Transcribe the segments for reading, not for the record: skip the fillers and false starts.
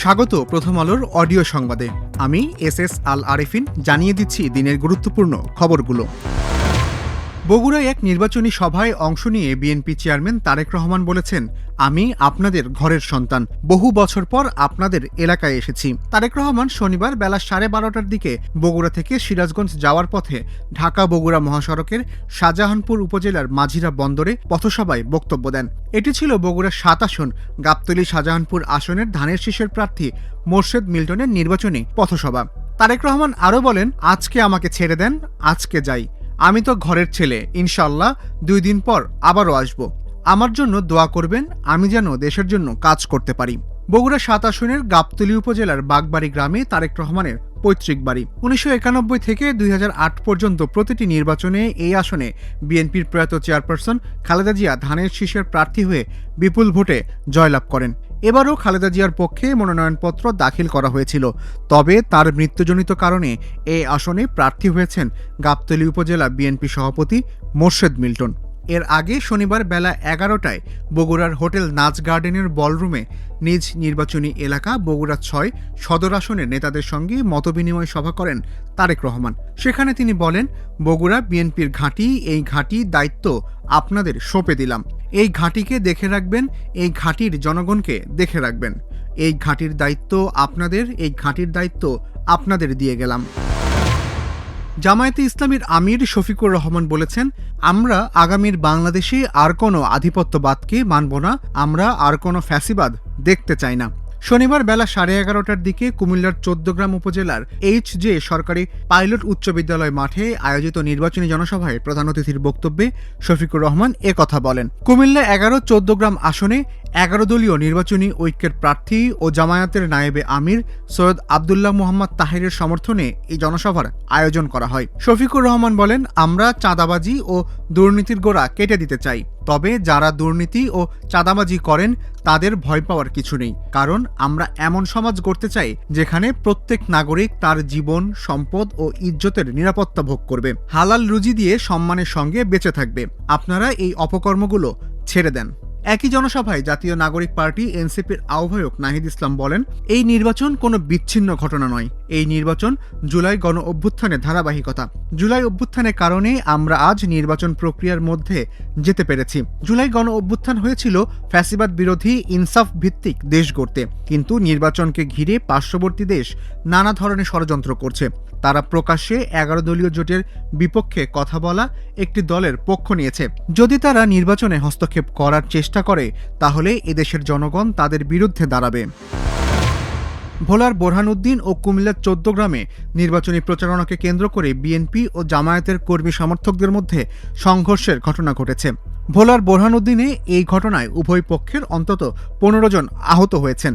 স্বাগত প্রথম আলোর অডিও সংবাদে। আমি এস আল আরেফিন জানিয়ে দিচ্ছি দিনের গুরুত্বপূর্ণ খবরগুলো। বগুড়ায় এক নির্বাচনী সভায় অংশ নিয়ে বিএনপি চেয়ারম্যান তারেক রহমান বলেছেন, আমি আপনাদের ঘরের সন্তান, বহু বছর পর আপনাদের এলাকায় এসেছি। তারেক রহমান শনিবার বেলা 12:30টার দিকে বগুড়া থেকে সিরাজগঞ্জ যাওয়ার পথে ঢাকা বগুড়া মহাসড়কের শাহজাহানপুর উপজেলার মাঝিরা বন্দরে পথসভায় বক্তব্য দেন। এটি ছিল বগুড়া 7 আসন গাবতলী শাহজাহানপুর আসনের ধানের শীষের প্রার্থী মোর্শেদ মিল্টনের নির্বাচনী পথসভা। তারেক রহমান আরও বলেন, আজকে আমাকে ছেড়ে দেন, আজকে যাই। আমি তো ঘরের ছেলে, ইনশাআল্লাহ 2 দিন পর আবারও আসব। আমার জন্য দোয়া করবেন, আমি যেন দেশের জন্য কাজ করতে পারি। বগুড়া 7 আসনের গাবতলী উপজেলার বাগবাড়ি গ্রামে তারেক রহমানের পৈতৃক বাড়ি। 1991 থেকে 2008 পর্যন্ত প্রতিটি নির্বাচনে এই আসনে বিএনপির প্রয়াত চেয়ারপারসন খালেদা জিয়া ধানের শীষের প্রার্থী হয়ে বিপুল ভোটে জয়লাভ করেন। এবারও খালেদা জিয়ার পক্ষে মনোনয়নপত্র দাখিল করা হয়েছিল, তবে তার মৃত্যুজনিত কারণে এই আসনে প্রার্থী হয়েছেন গাবতলী উপজেলা বিএনপি সভাপতি মোর্শেদ মিল্টন। এর আগে শনিবার বেলা 11টায় বগুড়ার হোটেল নাচ গার্ডেনের বলরুমে নিজ নির্বাচনী এলাকা বগুড়া 6 সদর আসনের নেতাদের সঙ্গে মতবিনিময় সভা করেন তারেক রহমান। সেখানে তিনি বলেন, বগুড়া বিএনপির ঘাঁটি, এই ঘাঁটির দায়িত্ব আপনাদের সঁপে দিলাম। এই ঘাঁটিকে দেখে রাখবেন, এই ঘাঁটির জনগণকে দেখে রাখবেন। এই ঘাঁটির দায়িত্ব আপনাদের, এই ঘাঁটির দায়িত্ব আপনাদের দিয়ে গেলাম। জামায়াতে ইসলামীর আমির শফিকুর রহমান বলেছেন, আমরা আগামীর বাংলাদেশে আর কোনো আধিপত্যবাদকে মানব না, আমরা আর কোনো ফ্যাসিবাদ দেখতে চাই না। শনিবার বেলা 11:30টার দিকে কুমিল্লার 14গ্রাম উপজেলার HJ সরকারি পাইলট উচ্চ বিদ্যালয় মাঠে আয়োজিত নির্বাচনী জনসভায় প্রধান অতিথির বক্তব্যে শফিকুর রহমান কথা বলেন। কুমিল্লা 11-14গ্রাম আসনে 11 দলীয় নির্বাচনী ঐক্যের প্রার্থী ও জামায়াতের নায়েবে আমির সৈয়দ আবদুল্লাহ মোহাম্মদ তাহেরের সমর্থনে এই জনসভার আয়োজন করা হয়। শফিকুর রহমান বলেন, আমরা চাঁদাবাজি ও দুর্নীতির গোড়া কেটে দিতে চাই, তবে যারা দুর্নীতি ও চাঁদাবাজি করেন তাদের ভয় পাওয়ার কিছু নেই, কারণ আমরা এমন সমাজ গড়তে চাই যেখানে প্রত্যেক নাগরিক তার জীবন, সম্পদ ও ইজ্জতের নিরাপত্তা ভোগ করবে, হালাল রুজি দিয়ে সম্মানের সঙ্গে বেঁচে থাকবে। আপনারা এই অপকর্মগুলো ছেড়ে দেন। একই জনসভায় জাতীয় নাগরিক পার্টি এনসিপির আহ্বায়ক নাহিদ ইসলাম বলেন, এই নির্বাচন কোনো বিচ্ছিন্ন ঘটনা নয়, এই নির্বাচন জুলাই গণ অভ্যুত্থানের ধারাবাহিকতা। জুলাই অভ্যুত্থানের কারণে আমরা আজ নির্বাচন প্রক্রিয়ার মধ্যে যেতে পেরেছি। জুলাই গণ অভ্যুত্থান হয়েছিল ফ্যাসিবাদ বিরোধী ইনসাফ ভিত্তিক দেশ গড়তে, কিন্তু নির্বাচনকে ঘিরে পার্শ্ববর্তী দেশ নানা ধরনের ষড়যন্ত্র করছে। তারা প্রকাশ্যে 11 দলীয় জোটের বিপক্ষে কথা বলা একটি দলের পক্ষ নিয়েছে। যদি তারা নির্বাচনে হস্তক্ষেপ করার চেষ্টা করে, তাহলে এদেশের জনগণ তাদের বিরুদ্ধে দাঁড়াবে। ভোলার বোরহানউদ্দিন ও কুমিল্লার 14গ্রামে নির্বাচনী প্রচারণাকে কেন্দ্র করে বিএনপি ও জামায়াতের কর্মী সমর্থকদের মধ্যে সংঘর্ষের ঘটনা ঘটেছে। ভোলার বোরহানউদ্দিনে এই ঘটনায় উভয় পক্ষের অন্তত 15 জন আহত হয়েছেন।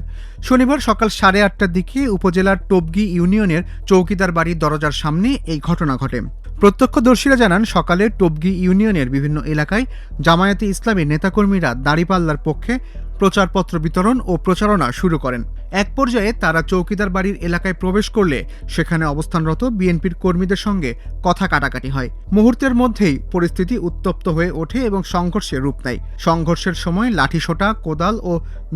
শনিবার সকাল 8:30টার দিকে উপজেলার টবগি ইউনিয়নের চৌকিদার বাড়ির দরজার সামনে এই ঘটনা ঘটে। প্রত্যক্ষদর্শীরা জানান, সকালে টবগি ইউনিয়নের বিভিন্ন এলাকায় জামায়াতে ইসলামীর নেতাকর্মীরা দাঁড়িপাল্লার পক্ষে প্রচারপত্র বিতরণ ও প্রচারণা শুরু করেন। এক পর্যায়ে তারা চৌকিদার বাড়ির এলাকায় প্রবেশ করলে সেখানে অবস্থানরত বিএনপির কর্মীদের সঙ্গে কথা কাটাকাটি হয়। মুহূর্তের মধ্যেই পরিস্থিতি উত্তপ্ত হয়ে ওঠে এবং সংঘর্ষের রূপ নেয়। সংঘর্ষের সময় লাঠিসোঁটা, কোদাল ও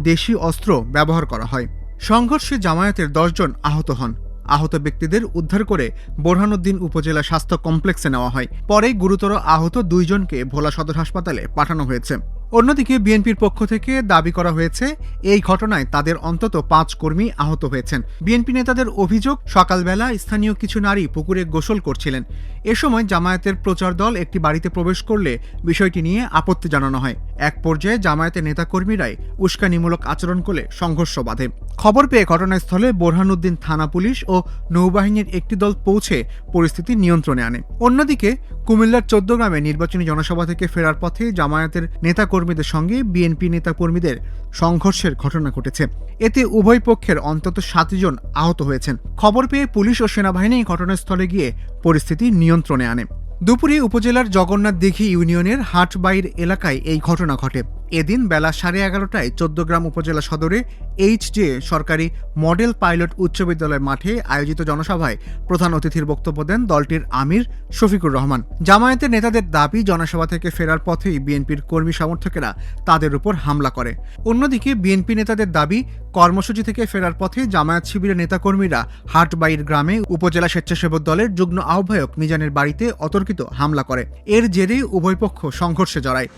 দেশি অস্ত্র ব্যবহার করা হয়। সংঘর্ষে জামায়াতের 10 জন আহত হন। আহত ব্যক্তিদের উদ্ধার করে বোরহানউদ্দিন উপজেলা স্বাস্থ্য কমপ্লেক্সে নেওয়া হয়। পরে গুরুতর আহত 2 জনকে ভোলা সদর হাসপাতালে পাঠানো হয়েছে। অন্যদিকে বিএনপির পক্ষ থেকে দাবি করা হয়েছে, এই ঘটনায় তাদের অন্তত 5 কর্মী আহত হয়েছেন। বিএনপি নেতাদের অভিযোগ, সকালবেলা স্থানীয় কিছু নারী পুকুরে গোসল করছিলেন। এ সময় জামায়াতের প্রচার দল একটি বাড়িতে প্রবেশ করলে বিষয়টি নিয়ে আপত্তি জানানো হয়। এক পর্যায়ে জামায়াতের নেতাকর্মীরাই উস্কানিমূলক আচরণ করলে সংঘর্ষ বাধে। খবর পেয়ে ঘটনাস্থলে বোরহানউদ্দিন থানা পুলিশ ও নৌবাহিনীর একটি দল পৌঁছে পরিস্থিতি নিয়ন্ত্রণে আনে। অন্যদিকে কুমিল্লার 14গ্রামে নির্বাচনী জনসভা থেকে ফেরার পথে জামায়াতের নেতাকর্মীদের সঙ্গে বিএনপি নেতাকর্মীদের সংঘর্ষের ঘটনা ঘটেছে। এতে উভয় পক্ষের অন্তত 7 জন আহত হয়েছেন। খবর পেয়ে পুলিশ ও সেনাবাহিনী ঘটনাস্থলে গিয়ে পরিস্থিতি নিয়ন্ত্রণে আনে। দুপুরে উপজেলার জগন্নাথ দিঘি ইউনিয়নের হাটবাইর এলাকায় এই ঘটনা ঘটে। এদিন বেলা 11:30টায় ১৪গ্রাম উপজেলা সদরে এইচজে সরকারি মডেল পাইলট উচ্চ বিদ্যালয় মাঠে আয়োজিত জনসভায় প্রধান অতিথির বক্তব্য দেন দলটির আমির শফিকুর রহমান। জামায়াতের নেতাদের দাবি, জনসভা থেকে ফেরার পথেই বিএনপির কর্মী সমর্থকেরা তাদের উপর হামলা করে। অন্যদিকে বিএনপি নেতাদের দাবি, কর্মসূচি থেকে ফেরার পথে জামায়াত শিবিরের নেতাকর্মীরা হাটবাইর গ্রামে উপজেলা স্বেচ্ছাসেবক দলের যুগ্ম আহ্বায়ক মিজানের বাড়িতে অতর্কিত হামলা করে। এর জেরে উভয় পক্ষ সংঘর্ষে জড়ায়।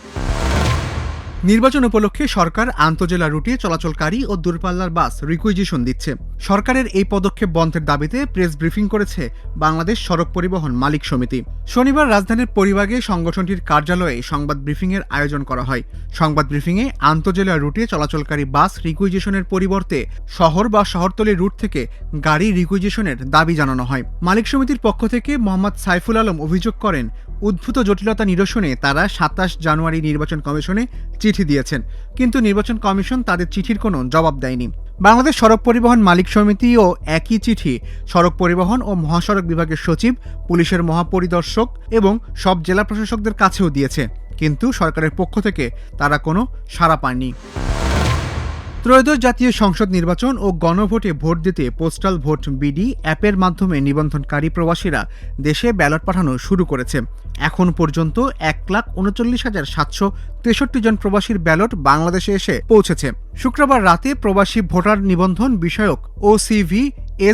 নির্বাচন উপলক্ষে সরকার আন্তজেলা রুটে চলাচলকারী ও দূরপাল্লার বাস রিকুইজিশন দিচ্ছে। সরকারের এই পদক্ষেপ বন্ধের দাবিতে প্রেস ব্রিফিং করেছে বাংলাদেশ সড়ক পরিবহন মালিক সমিতি। শনিবার রাজধানীর পরিবাগে সংগঠনটির কার্যালয়ে সংবাদ ব্রিফিংয়ের আয়োজন করা হয়। সংবাদ ব্রিফিংয়ে আন্তজেলা রুটে চলাচলকারী বাস রিকুইজিশনের পরিবর্তে শহর বা শহরতলির রুট থেকে গাড়ি রিকুইজিশনের দাবি জানানো হয়। মালিক সমিতির পক্ষ থেকে মোহাম্মদ সাইফুল আলম অভিযোগ করেন, উদ্ভূত জটিলতা নিরসনে তারা ২৭ জানুয়ারি নির্বাচন কমিশনে চিঠি দিয়েছেন, কিন্তু নির্বাচন কমিশন তাদের চিঠির কোনো জবাব দেয়নি। বাংলাদেশ সড়ক পরিবহন মালিক সমিতিও একই চিঠি সড়ক পরিবহন ও মহাসড়ক বিভাগের সচিব, পুলিশের মহাপরিদর্শক এবং সব জেলা প্রশাসকদের কাছেও দিয়েছে, কিন্তু সরকারের পক্ষ থেকে তারা কোনো সাড়া পায়নি। ত্রয়োদশ জাতীয় সংসদ নির্বাচন ও গণভোটে ভোট দিতে পোস্টাল ভোট বিডি অ্যাপের মাধ্যমে নিবন্ধনকারী প্রবাসীরা দেশে ব্যালট পাঠানো শুরু করেছে। এখন পর্যন্ত ১,৩৯,৭৬৩ জন প্রবাসীর ব্যালট বাংলাদেশে এসে পৌঁছেছে। শুক্রবার রাতে প্রবাসী ভোটার নিবন্ধন বিষয়ক OCV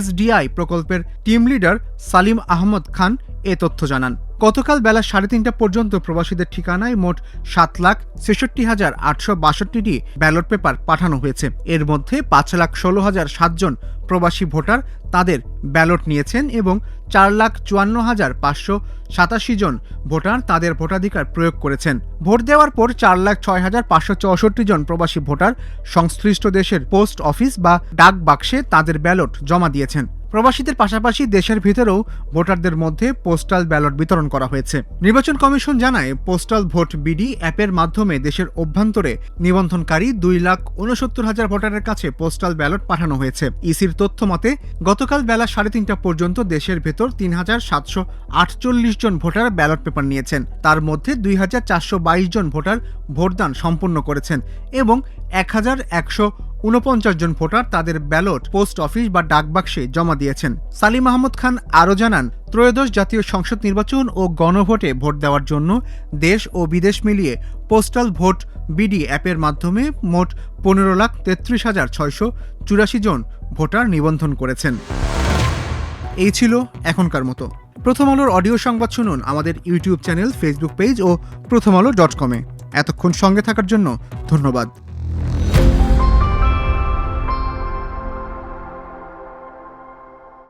SDI প্রকল্পের টিম লিডার সালিম আহমদ খান এ তথ্য জানান। গতকাল বেলা 3:30টা পর্যন্ত প্রবাসীদের ঠিকানায় মোট 7,৬৬,৮৬২টি ব্যালট পেপার পাঠানো হয়েছে। এর মধ্যে 5,16,007 জন প্রবাসী ভোটার তাদের ব্যালট নিয়েছেন এবং 4,54,587 জন ভোটার তাদের ভোটাধিকার প্রয়োগ করেছেন। ভোট দেওয়ার পর 4,06,564 জন প্রবাসী ভোটার সংশ্লিষ্ট দেশের পোস্ট অফিস বা ডাক বাক্সে তাদের ব্যালট জমা দিয়েছেন। প্রবাসীদের পাশাপাশি দেশের ভিতরেও ভোটারদের মধ্যে পোস্টাল ব্যালট বিতরণ করা হয়েছে। নির্বাচন কমিশন জানায়, পোস্টাল ভোট বিডি অ্যাপের মাধ্যমে দেশের অভ্যন্তরে নিবন্ধনকারী 2,69,000 ভোটারের কাছে পোস্টাল ব্যালট পাঠানো হয়েছে। ইসির তথ্য মতে গতকাল বেলা 3:30টা পর্যন্ত দেশের ভেতর 3,748 জন ভোটার ব্যালট পেপার নিয়েছেন। তার মধ্যে 2,422 জন ভোটার ভোটদান সম্পন্ন করেছেন এবং 1,149 জন ভোটার তাদের ব্যালট পোস্ট অফিস বা ডাকবাক্সে জমা দিয়েছেন। সালিম আহমদ খান আরও জানান, ত্রয়োদশ জাতীয় সংসদ নির্বাচন ও গণভোটে ভোট দেওয়ার জন্য দেশ ও বিদেশ মিলিয়ে পোস্টাল ভোট বিডি অ্যাপের মাধ্যমে মোট 15,33,684 জন ভোটার নিবন্ধন করেছেন। এই ছিল এখনকার মতো। প্রথম আলোর অডিও সংবাদ শুনুন আমাদের ইউটিউব চ্যানেল, ফেসবুক পেজ ও prothomalo.com-এ। এতক্ষণ সঙ্গে থাকার জন্য ধন্যবাদ।